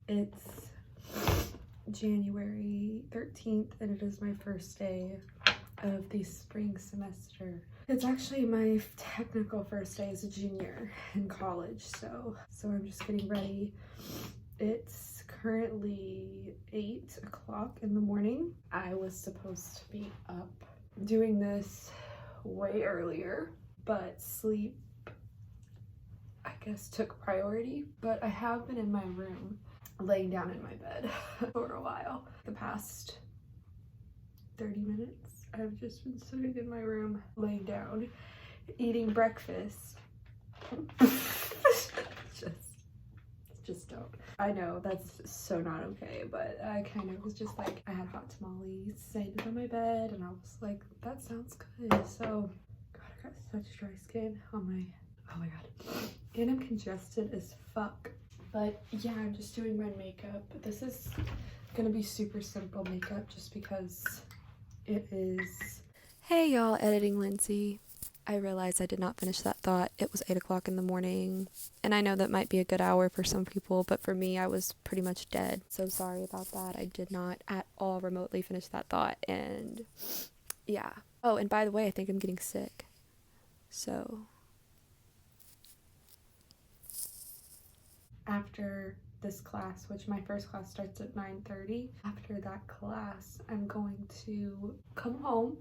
It's January 13th and it is my first day of the spring semester. It's actually my technical first day as a junior in college, so I'm just getting ready. It's currently 8 o'clock in the morning. I was supposed to be up doing this way earlier, but sleep, I guess, took priority. But I have been in my room laying down in my bed for a while. The past 30 minutes I've just been sitting in my room laying down eating breakfast. just don't. I know that's so not okay, but I kind of was just like, I had hot tamales sitting on my bed and I was like, that sounds good. So God, I got such dry skin on my, oh my God, and I'm congested as fuck. But yeah, I'm just doing my makeup. This is gonna be super simple makeup just because it is. Hey y'all, Editing Lindsay. I realized I did not finish that thought. It was 8 o'clock in the morning, and I know that might be a good hour for some people, but for me, I was pretty much dead. So sorry about that. I did not at all remotely finish that thought, and yeah. Oh, and by the way, I think I'm getting sick. So after this class, which my first class starts at 9:30, after that class, I'm going to come home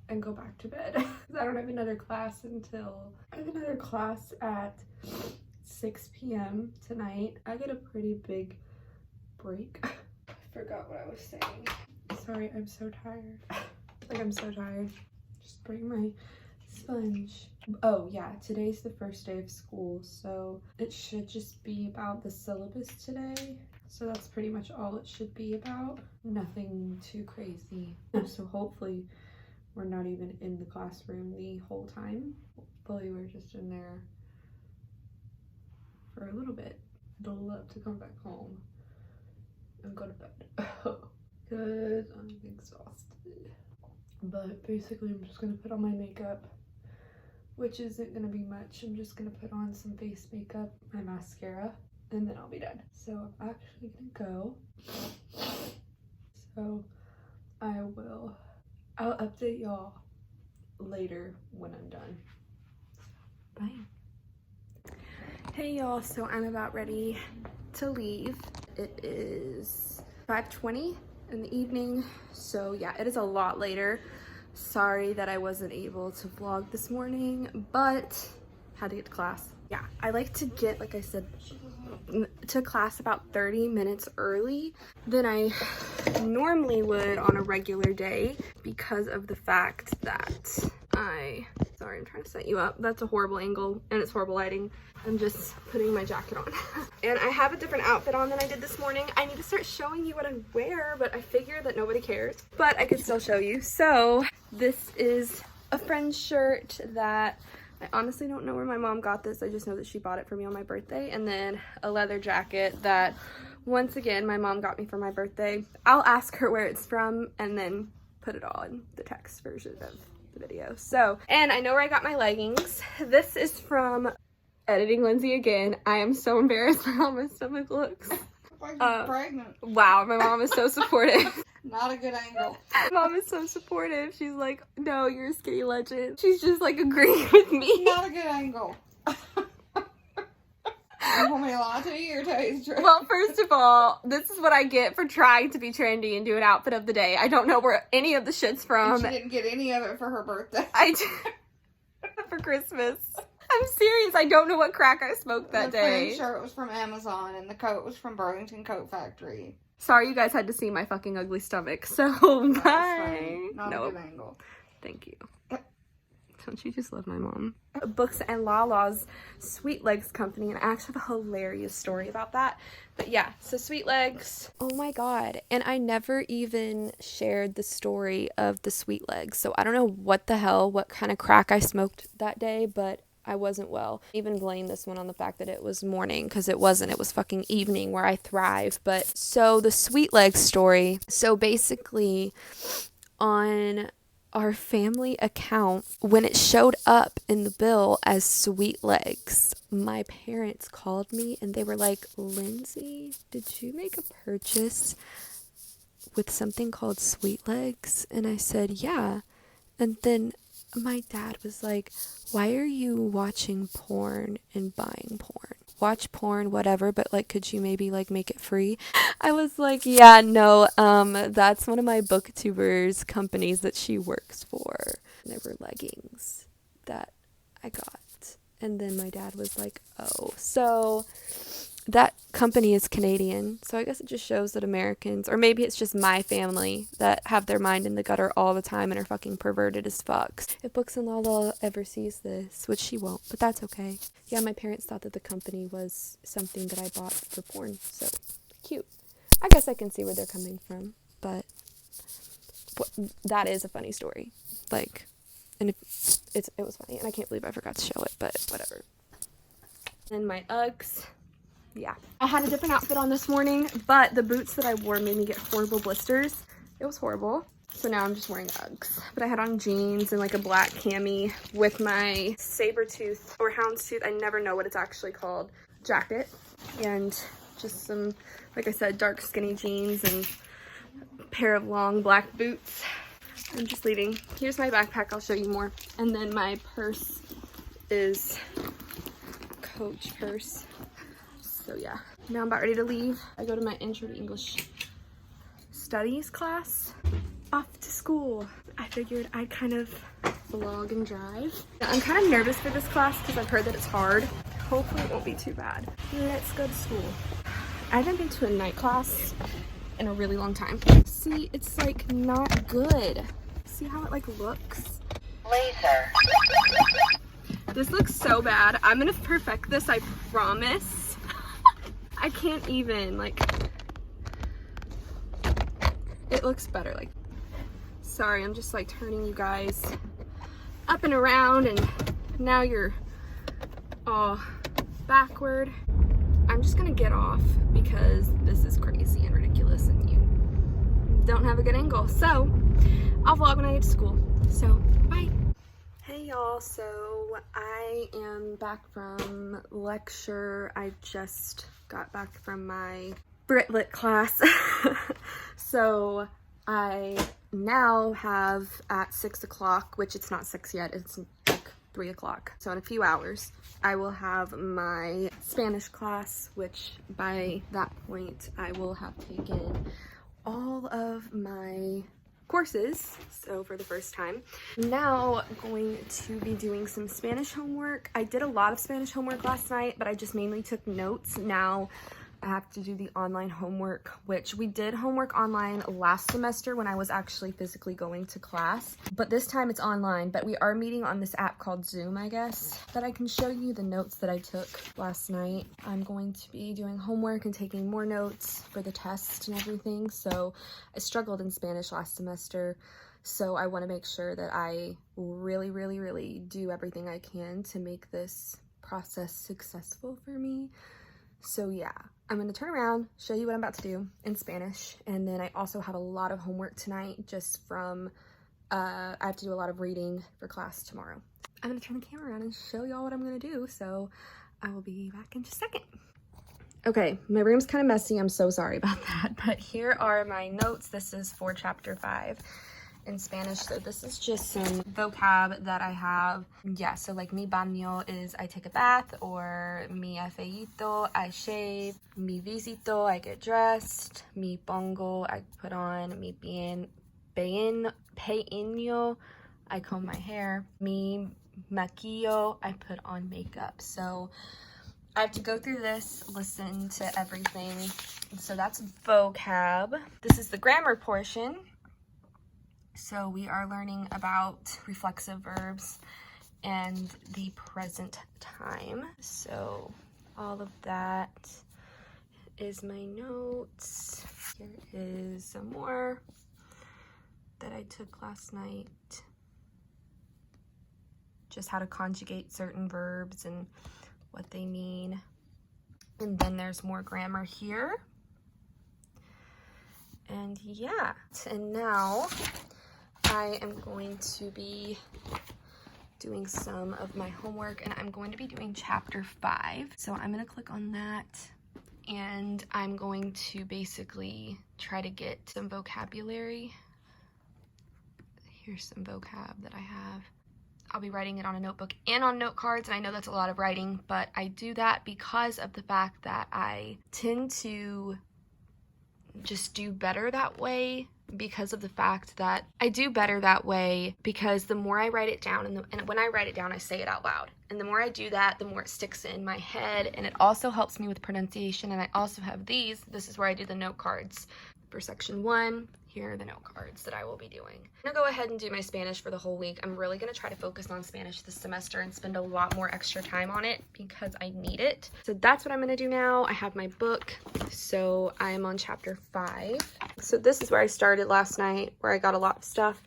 and go back to bed. I don't have another class until, I have another class at 6 p.m. tonight. I get a pretty big break. I forgot what I was saying. Sorry, I'm so tired. Like, I'm so tired. Just bring my sponge. Oh yeah, today's the first day of school, so it should just be about the syllabus today. So that's pretty much all it should be about. Nothing too crazy. So hopefully we're not even in the classroom the whole time. Hopefully we're just in there for a little bit. I'd love to come back home and go to bed because I'm exhausted. But basically I'm just gonna put on my makeup, which isn't gonna be much. I'm just gonna put on some face makeup, my mascara, and then I'll be done. So I'm actually gonna go. So I'll update y'all later when I'm done. Bye. Hey y'all, so I'm about ready to leave. It is 5:20 in the evening, so yeah, it is a lot later. Sorry that I wasn't able to vlog this morning, but had to get to class. Yeah, I like to get, like I said, to class about 30 minutes early than I normally would on a regular day because of the fact that sorry, I'm trying to set you up. That's a horrible angle and it's horrible lighting. I'm just putting my jacket on. And I have a different outfit on than I did this morning. I need to start showing you what I wear, but I figure that nobody cares. But I can still show you. So this is a friend's shirt that I honestly don't know where my mom got this. I just know that she bought it for me on my birthday. And then a leather jacket that, once again, my mom got me for my birthday. I'll ask her where it's from and then put it all in the text version of the video. So, and I know where I got my leggings. This is from Editing Lindsay again. I am so embarrassed by how my stomach looks. Like you're pregnant. Wow, my mom is so supportive. Not a good angle. Mom is so supportive. She's like, no, you're a skinny legend. She's just like agreeing with me. Not a good angle. You want me to lie to you or tell you the truth? Well, first of all, this is what I get for trying to be trendy and do an outfit of the day. I don't know where any of the shit's from. She didn't get any of it for her birthday. I did for Christmas. I'm serious. I don't know what crack I smoked that day. The shirt was from Amazon and the coat was from Burlington Coat Factory. Sorry you guys had to see my fucking ugly stomach. So, bye. Not a good angle. Thank you. Don't you just love my mom? Books and Lala's Sweet Legs company, and I actually have a hilarious story about that. But yeah, so Sweet Legs. Oh my god. And I never even shared the story of the Sweet Legs. So I don't know what kind of crack I smoked that day, but I wasn't well. I even blame this one on the fact that it was morning, because it wasn't. It was fucking evening where I thrive. But so the Sweet Legs story. So basically on our family account, when it showed up in the bill as Sweet Legs, my parents called me and they were like, Lindsay, did you make a purchase with something called Sweet Legs? And I said, yeah. And then my dad was like, why are you watching porn and buying porn? Watch porn, whatever, but like, could you maybe like make it free? I was like, yeah, no, that's one of my booktuber's companies that she works for. And there were leggings that I got. And then my dad was like, oh, so that company is Canadian. So I guess it just shows that Americans, or maybe it's just my family, that have their mind in the gutter all the time and are fucking perverted as fuck. If Books and Lala ever sees this, which she won't, but that's okay. Yeah, my parents thought that the company was something that I bought for porn. So cute. I guess I can see where they're coming from, but that is a funny story. Like, and it was funny, and I can't believe I forgot to show it, but whatever. And my Uggs. Yeah, I had a different outfit on this morning, but the boots that I wore made me get horrible blisters. It was horrible. So now I'm just wearing Uggs. But I had on jeans and like a black cami with my saber tooth or houndstooth, I never know what it's actually called, jacket. And just some, like I said, dark skinny jeans and a pair of long black boots. I'm just leaving. Here's my backpack, I'll show you more. And then my purse is Coach purse. So yeah, now I'm about ready to leave. I go to my Intro to English Studies class. Off to school. I figured I'd kind of vlog and drive. I'm kind of nervous for this class because I've heard that it's hard. Hopefully it won't be too bad. Let's go to school. I haven't been to a night class in a really long time. See, it's like not good. See how it like looks? Laser. This looks so bad. I'm gonna perfect this, I promise. I can't even, like, it looks better. Like, sorry, I'm just like turning you guys up and around and now you're all backward. I'm just gonna get off because this is crazy and ridiculous and you don't have a good angle. So I'll vlog when I get to school. So bye. Hey y'all, so I am back from lecture. I just got back from my Brit Lit class. So I now have at 6 o'clock, which it's not 6 yet, it's like 3 o'clock. So in a few hours, I will have my Spanish class, which by that point I will have taken all of my courses, so for the first time. Now going to be doing some Spanish homework. I did a lot of Spanish homework last night, but I just mainly took notes. Now I have to do the online homework, which we did homework online last semester when I was actually physically going to class, but this time it's online. But we are meeting on this app called Zoom, I guess, that I can show you the notes that I took last night. I'm going to be doing homework and taking more notes for the test and everything. So I struggled in Spanish last semester, so I want to make sure that I really do everything I can to make this process successful for me. So yeah, I'm going to turn around, show you what I'm about to do in Spanish, and then I also have a lot of homework tonight just from, I have to do a lot of reading for class tomorrow. I'm going to turn the camera around and show y'all what I'm going to do, so I will be back in just a second. Okay, my room's kind of messy, I'm so sorry about that, but here are my notes. This is for chapter 5 in Spanish. So this is just some vocab that I have. Yeah, so like mi baño is I take a bath, or mi afeito, I shave, mi visito, I get dressed, mi pongo, I put on, mi peino, I comb my hair, mi maquillo, I put on makeup. So I have to go through this, listen to everything. So that's vocab. This is the grammar portion. So we are learning about reflexive verbs and the present time. So all of that is my notes. Here is some more that I took last night. Just how to conjugate certain verbs and what they mean. And then there's more grammar here. And yeah, and now I am going to be doing some of my homework, and I'm going to be doing chapter 5. So I'm going to click on that, and I'm going to basically try to get some vocabulary. Here's some vocab that I have. I'll be writing it on a notebook and on note cards, and I know that's a lot of writing, but I do that because of the fact that I tend to just do better that way, because of the fact that I do better that way because the more I write it down, and when I write it down, I say it out loud, and the more I do that, the more it sticks in my head, and it also helps me with pronunciation. And I also have these. This is where I do the note cards for section 1. Here are the note cards that I will be doing. I'm gonna go ahead and do my Spanish for the whole week. I'm really gonna try to focus on Spanish this semester and spend a lot more extra time on it because I need it. So that's what I'm gonna do now. I have my book, so I'm on chapter 5. So this is where I started last night, where I got a lot of stuff,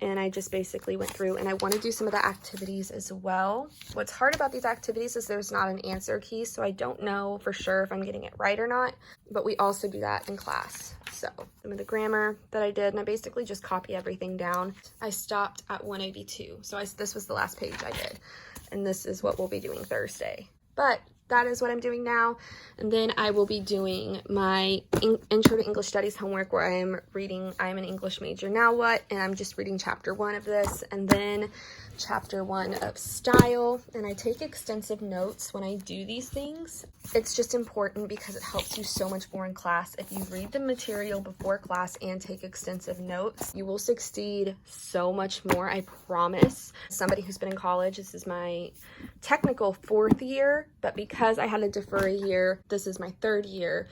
and I just basically went through, and I want to do some of the activities as well. What's hard about these activities is there's not an answer key, so I don't know for sure if I'm getting it right or not, but we also do that in class. So some of the grammar that I did, and I basically just copy everything down. I stopped at 182, so this was the last page I did, and this is what we'll be doing Thursday. But that is what I'm doing now, and then I will be doing my Intro to English Studies homework, where I'm an English major, now what, and I'm just reading chapter 1 of this, and then chapter 1 of style, and I take extensive notes when I do these things. It's just important because it helps you so much more in class. If you read the material before class and take extensive notes, you will succeed so much more, I promise. Somebody who's been in college, this is my technical 4th year, but because I had to defer a year, this is my 3rd year.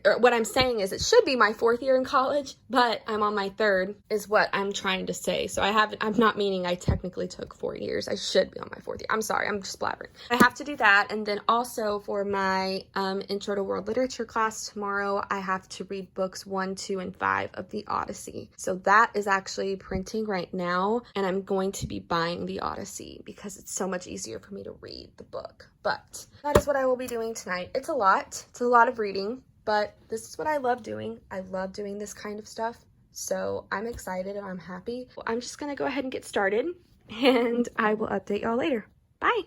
Or what I'm saying is it should be my 4th year in college, but I'm on my 3rd is what I'm trying to say. So I'm not meaning I technically took 4 years. I should be on my 4th year. I'm sorry, I'm just blabbering. I have to do that. And then also for my Intro to World Literature class tomorrow, I have to read books 1, 2, and 5 of the Odyssey. So that is actually printing right now, and I'm going to be buying the Odyssey because it's so much easier for me to read the book. But that is what I will be doing tonight. It's a lot of reading. But this is what I love doing. I love doing this kind of stuff. So I'm excited and I'm happy. Well, I'm just gonna go ahead and get started, and I will update y'all later. Bye.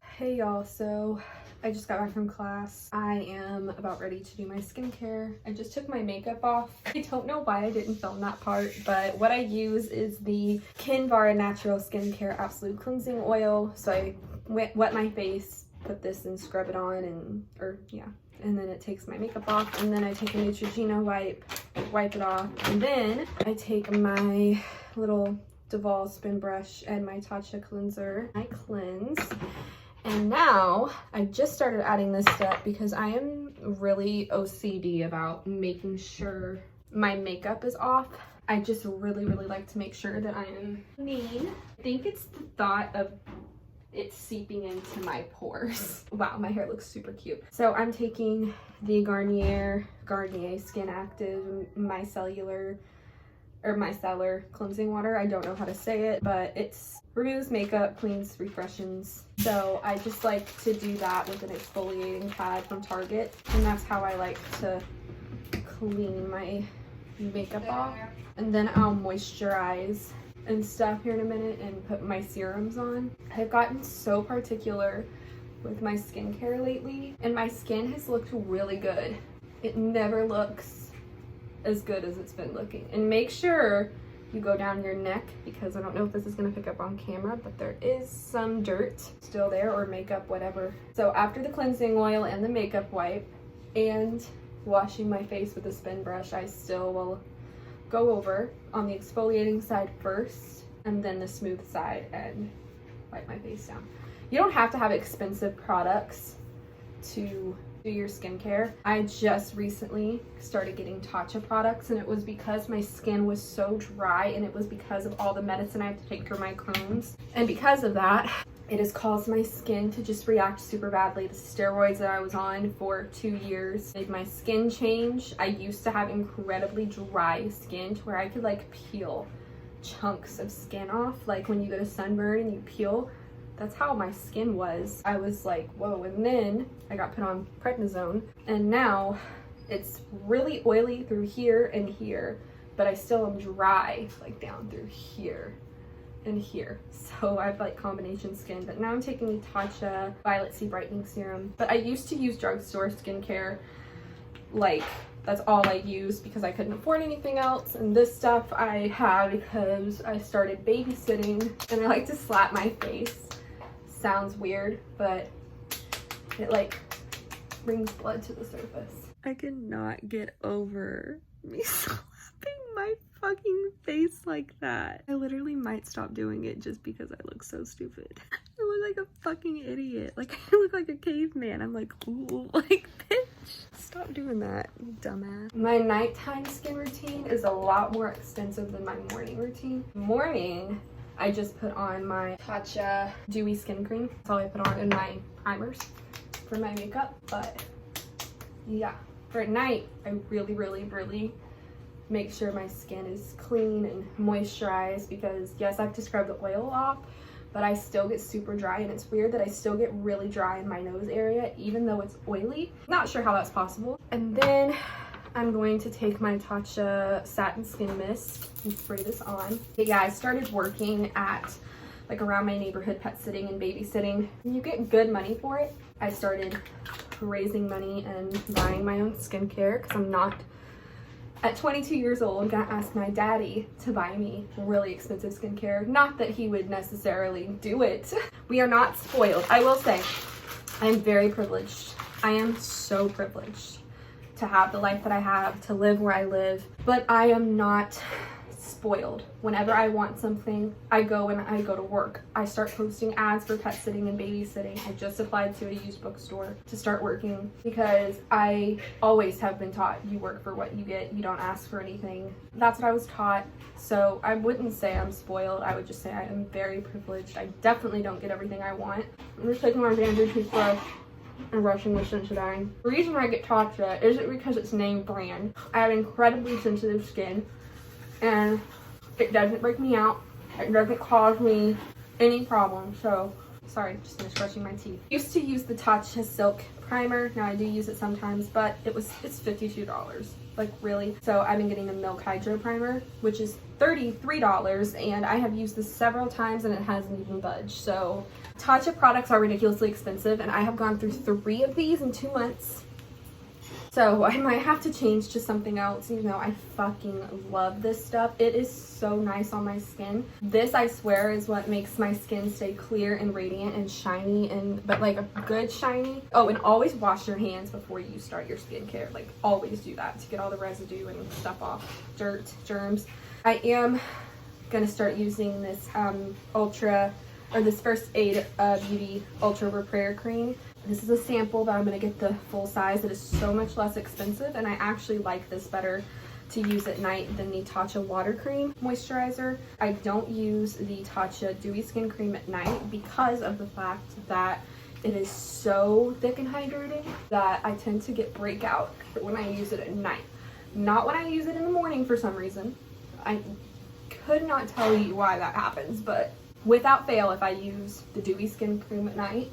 Hey y'all, so I just got back from class. I am about ready to do my skincare. I just took my makeup off. I don't know why I didn't film that part, but what I use is the Kinvara Natural Skincare Absolute Cleansing Oil. So I wet my face, put this and scrub it on, and then it takes my makeup off, and then I take a Neutrogena wipe it off, and then I take my little Duval spin brush and my Tatcha cleanser. I cleanse, and now I just started adding this step because I am really OCD about making sure my makeup is off. I just really like to make sure that I am clean. I think it's the thought of it's seeping into my pores. Wow, my hair looks super cute. So I'm taking the Garnier Skin Active micellar cleansing water. I don't know how to say it, but it's removes makeup, cleans, refreshes. So I just like to do that with an exfoliating pad from Target, and that's how I like to clean my makeup off. And then I'll moisturize and stuff here in a minute and put my serums on. I've gotten so particular with my skincare lately, and my skin has looked really good. It never looks as good as it's been looking. And make sure you go down your neck, because I don't know if this is gonna pick up on camera, but there is some dirt still there, or makeup, whatever. So after the cleansing oil and the makeup wipe and washing my face with a spin brush, I still will go over on the exfoliating side first, and then the smooth side, and wipe my face down. You don't have to have expensive products to do your skincare. I just recently started getting Tatcha products, and it was because my skin was so dry, and it was because of all the medicine I have to take for my Crohn's. And because of that, it has caused my skin to just react super badly. The steroids that I was on for 2 years made my skin change. I used to have incredibly dry skin to where I could like peel chunks of skin off. Like when you get a sunburn and you peel, that's how my skin was. I was like, whoa. And then I got put on prednisone, and now it's really oily through here and here. but I still am dry like down through here and here. So I have like combination skin, but now I'm taking the Tatcha Violet C Brightening Serum. But I used to use drugstore skincare, like that's all I used because I couldn't afford anything else. And this stuff I have because I started babysitting and I like to slap my face. Sounds weird, but it like brings blood to the surface. I cannot get over me slapping my fucking face like that. I literally might stop doing it just because I look so stupid. I look like a fucking idiot. Like I look like a caveman. I'm like, ooh, like bitch. Stop doing that, you dumbass. My nighttime skin routine is a lot more extensive than my morning routine. Morning, I just put on my Tatcha Dewy Skin Cream. That's all I put on in my primers for my makeup, but yeah. For at night, I really make sure my skin is clean and moisturized because yes, I have to scrub the oil off, but I still get super dry, and it's weird that I still get really dry in my nose area even though it's oily. Not sure how that's possible. And then I'm going to take my Tatcha Satin Skin Mist and spray this on. Hey guys, I started working at like around my neighborhood pet sitting and babysitting. You get good money for it. I started raising money and buying my own skincare because I'm not, at 22 years old, gonna ask my daddy to buy me really expensive skincare. Not that he would necessarily do it. We are not spoiled. I will say, I'm very privileged. I am so privileged to have the life that I have, to live where I live, but I am not spoiled. Whenever I want something, I go and I go to work. I start posting ads for pet sitting and babysitting. I just applied to a used bookstore to start working because I always have been taught you work for what you get, you don't ask for anything. That's what I was taught. So I wouldn't say I'm spoiled. I would just say I am very privileged. I definitely don't get everything I want. I'm just taking my Xander toothbrush and brushing with Sensodyne. The reason I get Tatcha isn't because it's name brand. I have incredibly sensitive skin, and it doesn't break me out. It doesn't cause me any problems. So, sorry, just finished brushing my teeth. Used to use the Tatcha Silk Primer. Now I do use it sometimes, but it's $52. Like really? So I've been getting the Milk Hydro Primer, which is $33, and I have used this several times and it hasn't even budged. So Tatcha products are ridiculously expensive, and I have gone through 3 of these in 2 months. So I might have to change to something else. You know, I fucking love this stuff. It is so nice on my skin. This, I swear, is what makes my skin stay clear and radiant and shiny, but like a good shiny. Oh, and always wash your hands before you start your skincare. Like always do that to get all the residue and stuff off, dirt, germs. I am gonna start using this this First Aid Beauty Ultra Repair Cream. This is a sample, but I'm going to get the full size. It is so much less expensive, and I actually like this better to use at night than the Tatcha Water Cream Moisturizer. I don't use the Tatcha Dewy Skin Cream at night because of the fact that it is so thick and hydrating that I tend to get breakout when I use it at night. Not when I use it in the morning for some reason. I could not tell you why that happens, but without fail, if I use the Dewy Skin Cream at night,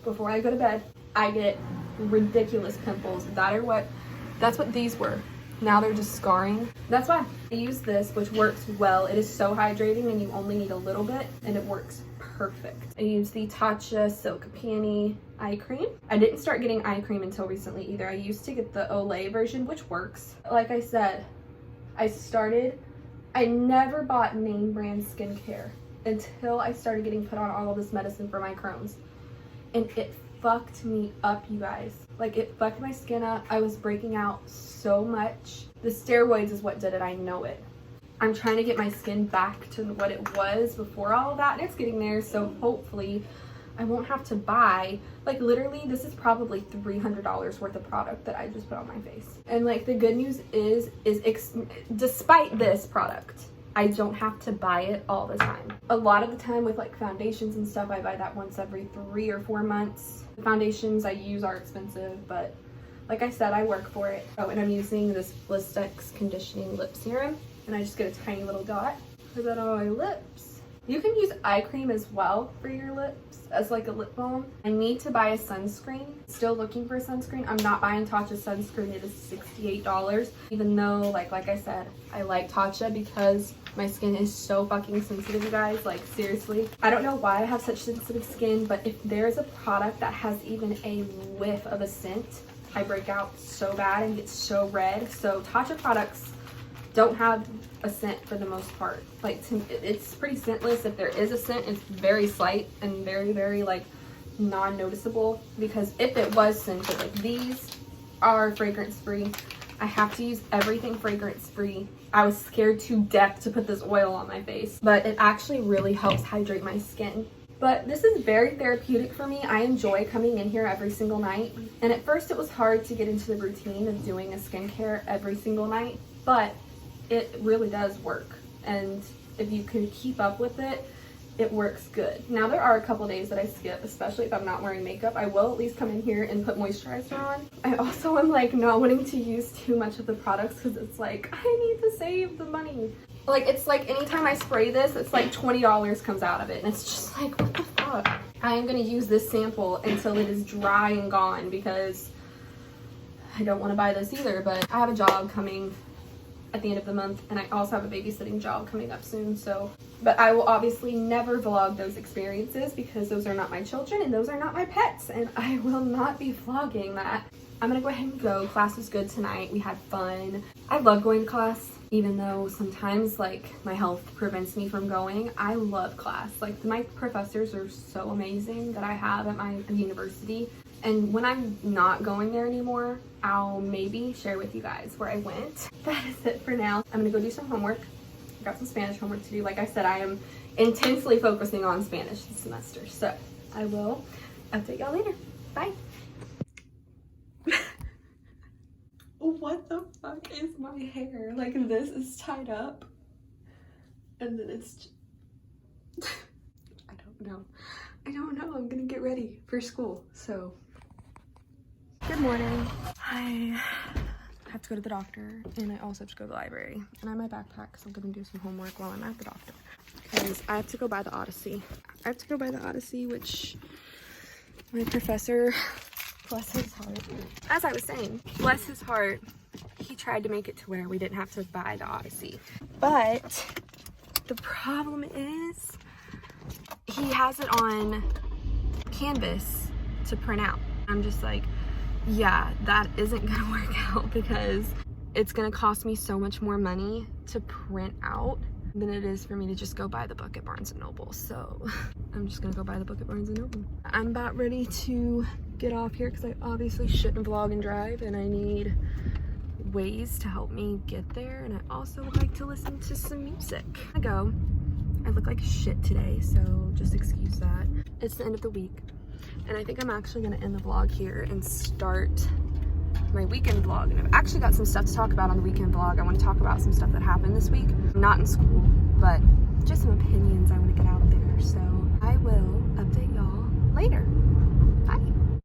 before I go to bed, I get ridiculous pimples. That's what these were. Now they're just scarring. That's why I use this, which works well. It is so hydrating and you only need a little bit, and it works perfect. I use the Tatcha Silk Peony Eye Cream. I didn't start getting eye cream until recently either. I used to get the Olay version, which works. Like I said, I never bought name brand skincare until I started getting put on all of this medicine for my Crohn's. And it fucked me up, you guys. Like, it fucked my skin up. I was breaking out so much. The steroids is what did it. I know it. I'm trying to get my skin back to what it was before all of that, and it's getting there. So hopefully I won't have to buy, like, literally this is probably $300 worth of product that I just put on my face. And like, the good news is despite this product, I don't have to buy it all the time. A lot of the time with like foundations and stuff, I buy that once every 3 or 4 months. The foundations I use are expensive, but like I said, I work for it. Oh, and I'm using this Blistex Conditioning Lip Serum, and I just get a tiny little dot, put that on my lips, You can use eye cream as well for your lips as like a lip balm. I need to buy a sunscreen. Still looking for a sunscreen. I'm not buying Tatcha's sunscreen. It is $68. Even though, like I said, I like Tatcha because my skin is so fucking sensitive, you guys. Like, seriously. I don't know why I have such sensitive skin, but if there's a product that has even a whiff of a scent, I break out so bad and get so red. So Tatcha products don't have a scent for the most part. Like, it's pretty scentless. If there is a scent, it's very slight and very like non-noticeable, because if it was scented, like these are fragrance free. I have to use everything fragrance free. I was scared to death to put this oil on my face, but it actually really helps hydrate my skin. But this is very therapeutic for me. I enjoy coming in here every single night. And at first it was hard to get into the routine of doing a skincare every single night, but it really does work. And if you can keep up with it, it works good. Now there are a couple days that I skip, especially if I'm not wearing makeup. I will at least come in here and put moisturizer on. I also am like not wanting to use too much of the products because it's like, I need to save the money. Like, it's like anytime I spray this, it's like $20 comes out of it. And it's just like, what the fuck? I am gonna use this sample until it is dry and gone because I don't wanna buy this either. But I have a job coming at the end of the month, and I also have a babysitting job coming up soon, so. But I will obviously never vlog those experiences because those are not my children and those are not my pets, and I will not be vlogging that. I'm gonna go ahead and go. Class was good tonight. We had fun. I love going to class, even though sometimes like my health prevents me from going. I love class. Like, my professors are so amazing that I have at my university. And when I'm not going there anymore, I'll maybe share with you guys where I went. That is it for now. I'm gonna go do some homework. I got some Spanish homework to do. Like I said, I am intensely focusing on Spanish this semester. So I will update y'all later. Bye. What the fuck is my hair? Like, this is tied up. And then it's I don't know. I'm gonna get ready for school, so. Good morning. I have to go to the doctor, and I also have to go to the library. And I have my backpack, so I'm gonna do some homework while I'm at the doctor. Because I have to go buy the Odyssey. Which my professor, bless his heart, as I was saying, bless his heart, he tried to make it to where we didn't have to buy the Odyssey. But the problem is, he has it on canvas to print out. I'm just like, yeah, that isn't gonna work out because it's gonna cost me so much more money to print out than it is for me to just go buy the book at Barnes & Noble. So I'm just gonna go buy the book at Barnes & Noble. I'm about ready to get off here because I obviously shouldn't vlog and drive, and I need ways to help me get there. And I also would like to listen to some music. I go. I look like shit today, so just excuse that. It's the end of the week, and I think I'm actually gonna end the vlog here and start my weekend vlog. And I've actually got some stuff to talk about on the weekend vlog. I want to talk about some stuff that happened this week. Not in school, but just some opinions I want to get out there.